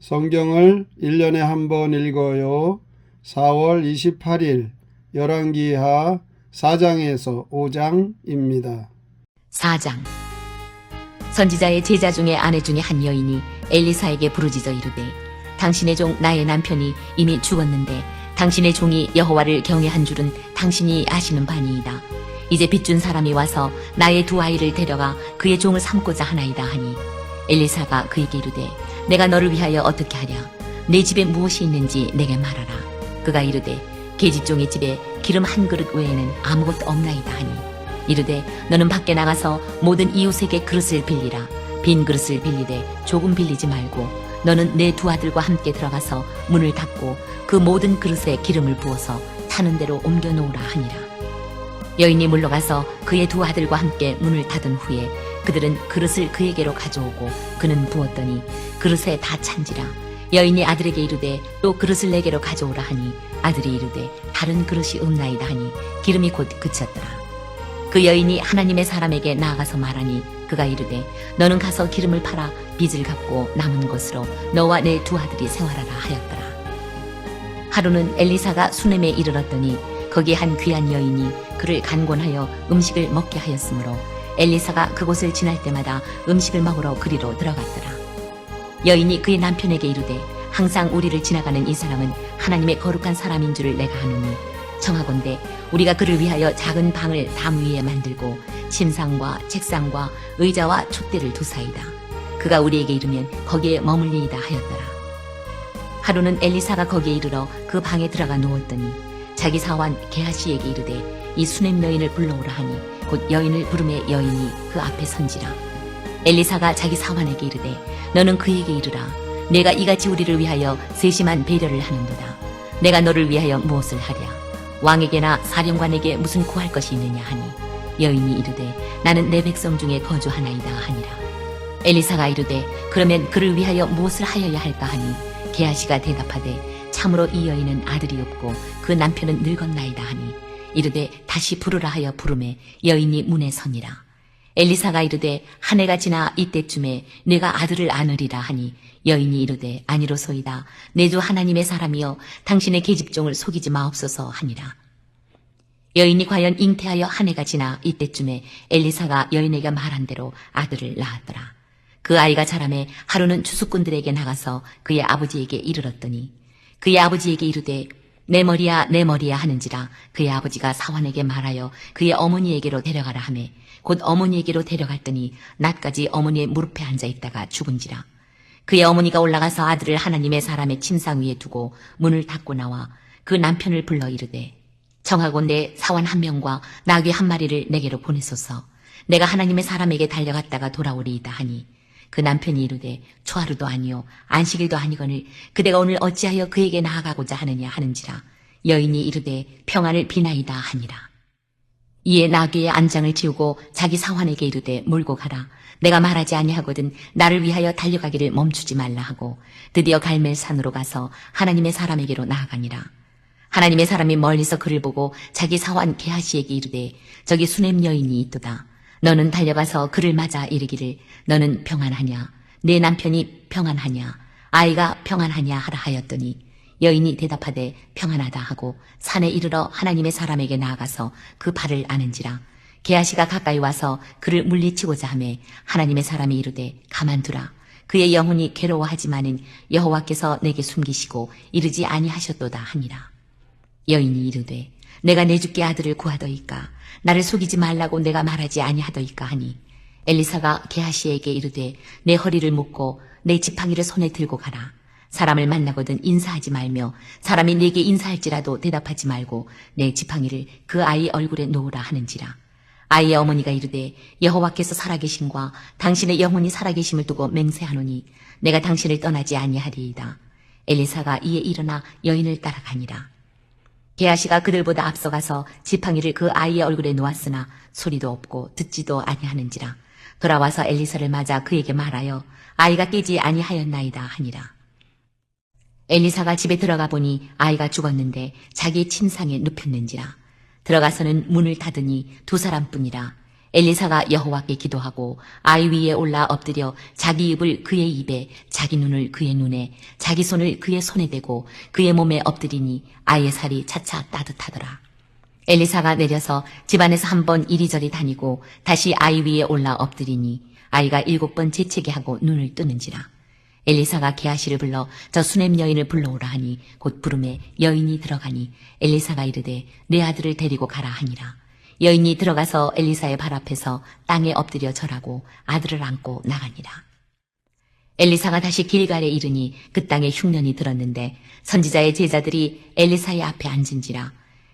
성경을 1년에 한 번 읽어요. 4월 28일 열왕기하 4장에서 5장입니다. 4장. 선지자의 제자 중에 아내 중에 한 여인이 엘리사에게 부르짖어 이르되 당신의 종 나의 남편이 이미 죽었는데 당신의 종이 여호와를 경외한 줄은 당신이 아시는 바니이다. 이제 빚준 사람이 와서 나의 두 아이를 데려가 그의 종을 삼고자 하나이다 하니 엘리사가 그에게 이르되 내가 너를 위하여 어떻게 하랴? 내 집에 무엇이 있는지 내게 말하라. 그가 이르되 계집종의 집에 기름 한 그릇 외에는 아무것도 없나이다 하니 이르되 너는 밖에 나가서 모든 이웃에게 그릇을 빌리라. 빈 그릇을 빌리되 조금 빌리지 말고 너는 내 두 아들과 함께 들어가서 문을 닫고 그 모든 그릇에 기름을 부어서 타는 대로 옮겨 놓으라 하니라. 여인이 물러가서 그의 두 아들과 함께 문을 닫은 후에 그들은 그릇을 그에게로 가져오고 그는 부었더니 그릇에 다 찬지라. 여인이 아들에게 이르되 또 그릇을 내게로 가져오라 하니 아들이 이르되 다른 그릇이 없나이다 하니 기름이 곧 그쳤더라. 그 여인이 하나님의 사람에게 나아가서 말하니 그가 이르되 너는 가서 기름을 팔아 빚을 갚고 남은 것으로 너와 내 두 아들이 생활하라 하였더라. 하루는 엘리사가 수넴에 이르렀더니 거기 한 귀한 여인이 그를 간곤하여 음식을 먹게 하였으므로 엘리사가 그곳을 지날 때마다 음식을 먹으러 그리로 들어갔더라. 여인이 그의 남편에게 이르되 항상 우리를 지나가는 이 사람은 하나님의 거룩한 사람인 줄을 내가 아노니 청하건대 우리가 그를 위하여 작은 방을 담 위에 만들고 침상과 책상과 의자와 촛대를 두사이다. 그가 우리에게 이르면 거기에 머물리이다 하였더라. 하루는 엘리사가 거기에 이르러 그 방에 들어가 누웠더니 자기 사환 게하시에게 이르되 이 수넴 여인을 불러오라 하니 곧 여인을 부르매 여인이 그 앞에 선지라. 엘리사가 자기 사환에게 이르되 너는 그에게 이르라. 내가 이같이 우리를 위하여 세심한 배려를 하는도다. 내가 너를 위하여 무엇을 하랴? 왕에게나 사령관에게 무슨 구할 것이 있느냐 하니 여인이 이르되 나는 내 백성 중에 거주하나이다 하니라. 엘리사가 이르되 그러면 그를 위하여 무엇을 하여야 할까 하니 게하시가 대답하되 참으로 이 여인은 아들이 없고 그 남편은 늙었나이다 하니 이르되 다시 부르라 하여 부르매 여인이 문에 서니라. 엘리사가 이르되 한 해가 지나 이때쯤에 내가 아들을 안으리라 하니 여인이 이르되 아니로소이다. 내 주 하나님의 사람이여 당신의 계집종을 속이지 마옵소서 하니라. 여인이 과연 잉태하여 한 해가 지나 이때쯤에 엘리사가 여인에게 말한 대로 아들을 낳았더라. 그 아이가 자라매 하루는 추수꾼들에게 나가서 그의 아버지에게 이르렀더니 그의 아버지에게 이르되 내 머리야 내 머리야 하는지라. 그의 아버지가 사환에게 말하여 그의 어머니에게로 데려가라 하매 곧 어머니에게로 데려갔더니 낮까지 어머니의 무릎에 앉아 있다가 죽은지라. 그의 어머니가 올라가서 아들을 하나님의 사람의 침상 위에 두고 문을 닫고 나와 그 남편을 불러 이르되 청하건대 사환 한 명과 나귀 한 마리를 내게로 보내소서. 내가 하나님의 사람에게 달려갔다가 돌아오리이다 하니 그 남편이 이르되 초하루도 아니요 안식일도 아니거늘 그대가 오늘 어찌하여 그에게 나아가고자 하느냐 하는지라. 여인이 이르되 평안을 비나이다 하니라. 이에 나귀의 안장을 지우고 자기 사환에게 이르되 몰고 가라. 내가 말하지 아니하거든 나를 위하여 달려가기를 멈추지 말라 하고 드디어 갈멜산으로 가서 하나님의 사람에게로 나아가니라. 하나님의 사람이 멀리서 그를 보고 자기 사환 게하시에게 이르되 저기 수넴 여인이 있도다. 너는 달려가서 그를 맞아 이르기를 너는 평안하냐? 내 남편이 평안하냐? 아이가 평안하냐 하라 하였더니 여인이 대답하되 평안하다 하고 산에 이르러 하나님의 사람에게 나아가서 그 발을 아는지라. 게하시가 가까이 와서 그를 물리치고자 하매 하나님의 사람이 이르되 가만두라. 그의 영혼이 괴로워하지만은 여호와께서 내게 숨기시고 이르지 아니하셨도다 하니라. 여인이 이르되 내가 내 주께 아들을 구하더이까 나를 속이지 말라고 내가 말하지 아니하더이까 하니 엘리사가 게하시에게 이르되 내 허리를 묶고 내 지팡이를 손에 들고 가라. 사람을 만나거든 인사하지 말며 사람이 내게 인사할지라도 대답하지 말고 내 지팡이를 그 아이 얼굴에 놓으라 하는지라. 아이의 어머니가 이르되 여호와께서 살아계심과 당신의 영혼이 살아계심을 두고 맹세하노니 내가 당신을 떠나지 아니하리이다. 엘리사가 이에 일어나 여인을 따라가니라. 게하시가 그들보다 앞서가서 지팡이를 그 아이의 얼굴에 놓았으나 소리도 없고 듣지도 아니하는지라. 돌아와서 엘리사를 맞아 그에게 말하여 아이가 깨지 아니하였나이다 하니라. 엘리사가 집에 들어가 보니 아이가 죽었는데 자기 침상에 눕혔는지라. 들어가서는 문을 닫으니 두 사람뿐이라. 엘리사가 여호와께 기도하고 아이 위에 올라 엎드려 자기 입을 그의 입에, 자기 눈을 그의 눈에, 자기 손을 그의 손에 대고 그의 몸에 엎드리니 아이의 살이 차차 따뜻하더라. 엘리사가 내려서 집안에서 한 번 이리저리 다니고 다시 아이 위에 올라 엎드리니 아이가 7번 재채기 하고 눈을 뜨는지라. 엘리사가 게하시를 불러 저 수넴 여인을 불러오라 하니 곧 부름에 여인이 들어가니 엘리사가 이르되 내 아들을 데리고 가라 하니라. 여인이 들어가서 엘리사의 발 앞에서 땅에 엎드려 절하고 아들을 안고 나가니라. 엘리사가 다시 길갈에 이르니 그 땅에 흉년이 들었는데 선지자의 제자들이 엘리사의 앞에 앉은지라.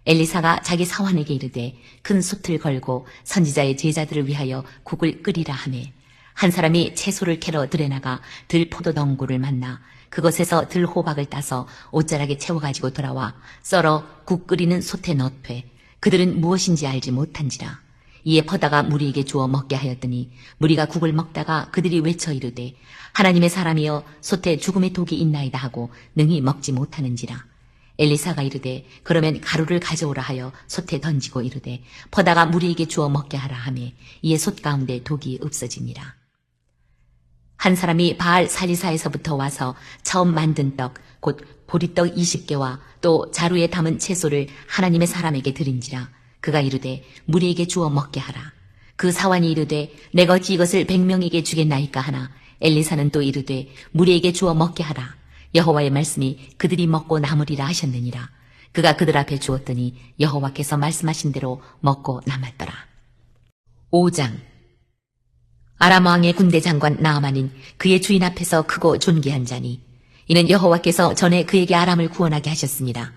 엘리사가 자기 사환에게 이르되 큰 솥을 걸고 선지자의 제자들을 위하여 국을 끓이라 하매 한 사람이 채소를 캐러 들에 나가 들포도 덩굴을 만나 그것에서 들호박을 따서 옷자락에 채워가지고 돌아와 썰어 국 끓이는 솥에 넣되 그들은 무엇인지 알지 못한지라. 이에 퍼다가 무리에게 주어 먹게 하였더니 무리가 국을 먹다가 그들이 외쳐 이르되 하나님의 사람이여 솥에 죽음의 독이 있나이다 하고 능히 먹지 못하는지라. 엘리사가 이르되 그러면 가루를 가져오라 하여 솥에 던지고 이르되 퍼다가 무리에게 주어 먹게 하라 하매 이에 솥 가운데 독이 없어지니라. 한 사람이 바알 살리사에서부터 와서 처음 만든 떡 곧 보리떡 20개와 또 자루에 담은 채소를 하나님의 사람에게 드린지라. 그가 이르되 무리에게 주어 먹게 하라. 그 사환이 이르되 내가 어찌 이것을 100명에게 주겠나이까 하나 엘리사는 또 이르되 무리에게 주어 먹게 하라. 여호와의 말씀이 그들이 먹고 남으리라 하셨느니라. 그가 그들 앞에 주었더니 여호와께서 말씀하신 대로 먹고 남았더라. 5장. 아람 왕의 군대 장관 나아만은 그의 주인 앞에서 크고 존귀한 자니 이는 여호와께서 전에 그에게 아람을 구원하게 하셨습니다.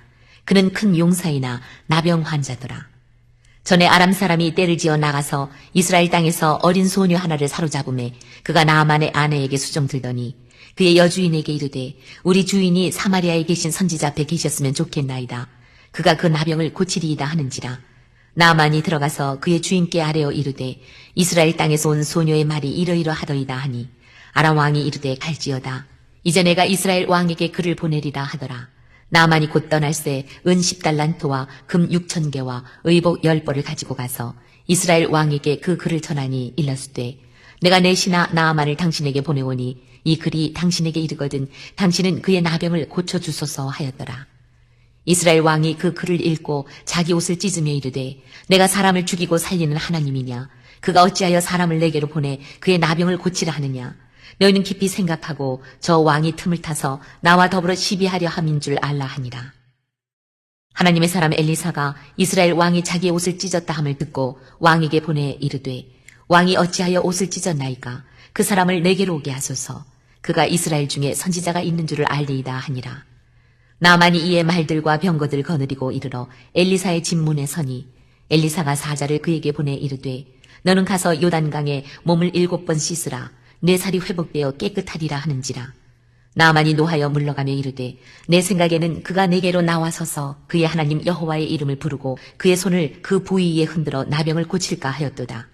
그는 큰 용사이나 나병 환자더라. 전에 아람 사람이 떼를 지어 나가서 이스라엘 땅에서 어린 소녀 하나를 사로잡음에 그가 나아만의 아내에게 수종들더니 그의 여주인에게 이르되 우리 주인이 사마리아에 계신 선지자 앞에 계셨으면 좋겠나이다. 그가 그 나병을 고치리이다 하는지라. 나아만이 들어가서 그의 주인께 아뢰어 이르되 이스라엘 땅에서 온 소녀의 말이 이러이러하더이다 하니 아람 왕이 이르되 갈지어다. 이제 내가 이스라엘 왕에게 글을 보내리라 하더라. 나아만이 곧 떠날새 은 10달란트와 금 6,000개와 의복 10벌을 가지고 가서 이스라엘 왕에게 그 글을 전하니 일렀으되 내가 내 신하 나아만을 당신에게 보내오니 이 글이 당신에게 이르거든 당신은 그의 나병을 고쳐주소서 하였더라. 이스라엘 왕이 그 글을 읽고 자기 옷을 찢으며 이르되 내가 사람을 죽이고 살리는 하나님이냐. 그가 어찌하여 사람을 내게로 보내 그의 나병을 고치라 하느냐. 너희는 깊이 생각하고 저 왕이 틈을 타서 나와 더불어 시비하려 함인 줄 알라 하니라. 하나님의 사람 엘리사가 이스라엘 왕이 자기의 옷을 찢었다 함을 듣고 왕에게 보내 이르되 왕이 어찌하여 옷을 찢었나이까. 그 사람을 내게로 오게 하소서. 그가 이스라엘 중에 선지자가 있는 줄을 알리이다 하니라. 나아만이 이에 말들과 병거들 거느리고 이르러 엘리사의 집 문에 서니 엘리사가 사자를 그에게 보내 이르되 너는 가서 요단강에 몸을 7번 씻으라. 내 살이 회복되어 깨끗하리라 하는지라. 나아만이 노하여 물러가며 이르되 내 생각에는 그가 내게로 나와서서 그의 하나님 여호와의 이름을 부르고 그의 손을 그 부위에 흔들어 나병을 고칠까 하였도다.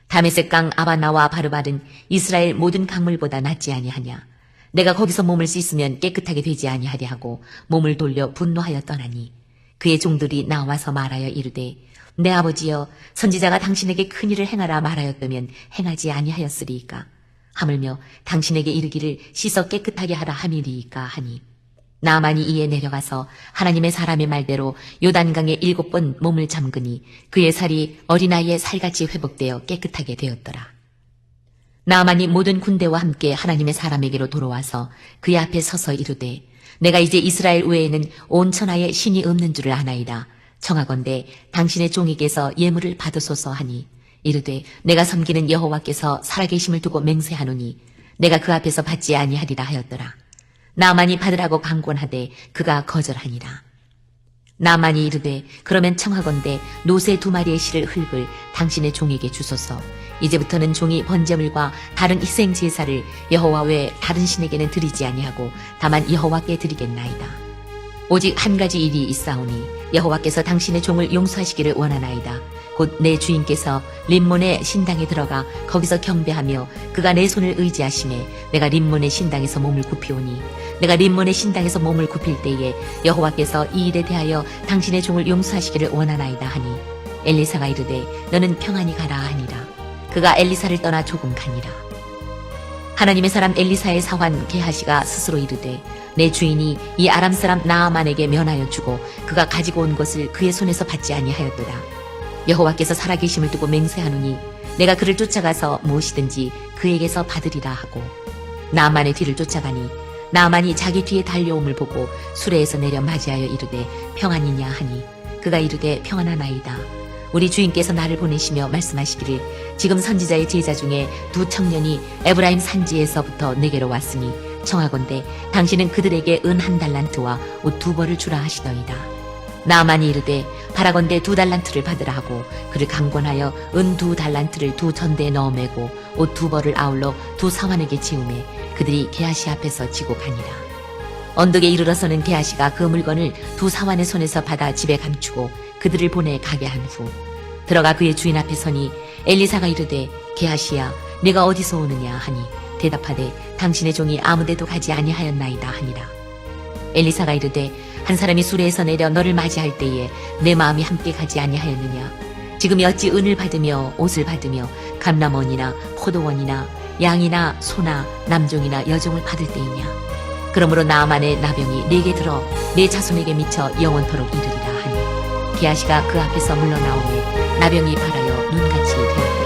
다메섹 강 아바나와 바르발은 이스라엘 모든 강물보다 낫지 아니하냐. 내가 거기서 몸을 씻으면 깨끗하게 되지 아니하리 하고 몸을 돌려 분노하여 떠나니 그의 종들이 나와서 말하여 이르되 내 아버지여 선지자가 당신에게 큰일을 행하라 말하였다면 행하지 아니하였으리이까. 하물며 당신에게 이르기를 씻어 깨끗하게 하라 함이리이까 하니 나아만이 이에 내려가서 하나님의 사람의 말대로 요단강에 7번 몸을 잠그니 그의 살이 어린아이의 살같이 회복되어 깨끗하게 되었더라. 나아만이 모든 군대와 함께 하나님의 사람에게로 돌아와서 그의 앞에 서서 이르되 내가 이제 이스라엘 외에는 온 천하에 신이 없는 줄을 아나이다. 청하건대 당신의 종에게서 예물을 받으소서 하니 이르되 내가 섬기는 여호와께서 살아계심을 두고 맹세하노니 내가 그 앞에서 받지 아니하리라 하였더라. 나아만이 받으라고 강권하되 그가 거절하니라. 나아만이 이르되 그러면 청하건대 노새 2마리의 실을 흙을 당신의 종에게 주소서. 이제부터는 종이 번제물과 다른 희생 제사를 여호와 외 다른 신에게는 드리지 아니하고 다만 여호와께 드리겠나이다. 오직 한 가지 일이 있사오니 여호와께서 당신의 종을 용서하시기를 원하나이다. 곧 내 주인께서 림몬의 신당에 들어가 거기서 경배하며 그가 내 손을 의지하심에 내가 림몬의 신당에서 몸을 굽히오니 내가 림몬의 신당에서 몸을 굽힐 때에 여호와께서 이 일에 대하여 당신의 종을 용서하시기를 원하나이다 하니 엘리사가 이르되 너는 평안히 가라 하니라. 그가 엘리사를 떠나 조금 가니라. 하나님의 사람 엘리사의 사환 게하시가 스스로 이르되 내 주인이 이 아람 사람 나아만에게 면하여 주고 그가 가지고 온 것을 그의 손에서 받지 아니하였도다. 여호와께서 살아계심을 두고 맹세하노니 내가 그를 쫓아가서 무엇이든지 그에게서 받으리라 하고 나아만의 뒤를 쫓아가니 나아만이 자기 뒤에 달려옴을 보고 수레에서 내려 맞이하여 이르되 평안이냐 하니 그가 이르되 평안하나이다. 우리 주인께서 나를 보내시며 말씀하시기를 지금 선지자의 제자 중에 두 청년이 에브라임 산지에서부터 내게로 왔으니 청하건대 당신은 그들에게 은 1달란트와 옷 2벌을 주라 하시더이다. 나아만이 이르되 바라건대 2달란트를 받으라 하고 그를 강권하여 은 2달란트를 두 전대에 넣어 매고 옷 2벌을 아울러 두 사환에게 지우매 그들이 게하시 앞에서 지고 가니라. 언덕에 이르러서는 게하시가 그 물건을 두 사환의 손에서 받아 집에 감추고 그들을 보내 가게 한 후 들어가 그의 주인 앞에 서니 엘리사가 이르되 게하시야 네가 어디서 오느냐 하니 대답하되 당신의 종이 아무데도 가지 아니하였나이다 하니라. 엘리사가 이르되 한 사람이 수레에서 내려 너를 맞이할 때에 내 마음이 함께 가지 아니하였느냐. 지금이 어찌 은을 받으며 옷을 받으며 감람원이나 포도원이나 양이나 소나 남종이나 여종을 받을 때이냐. 그러므로 나아만의 나병이 내게 들어 내 자손에게 미쳐 영원토록 이르리라 하니 게하시가 그 앞에서 물러나오매 나병이 발하여 눈같이 되었다.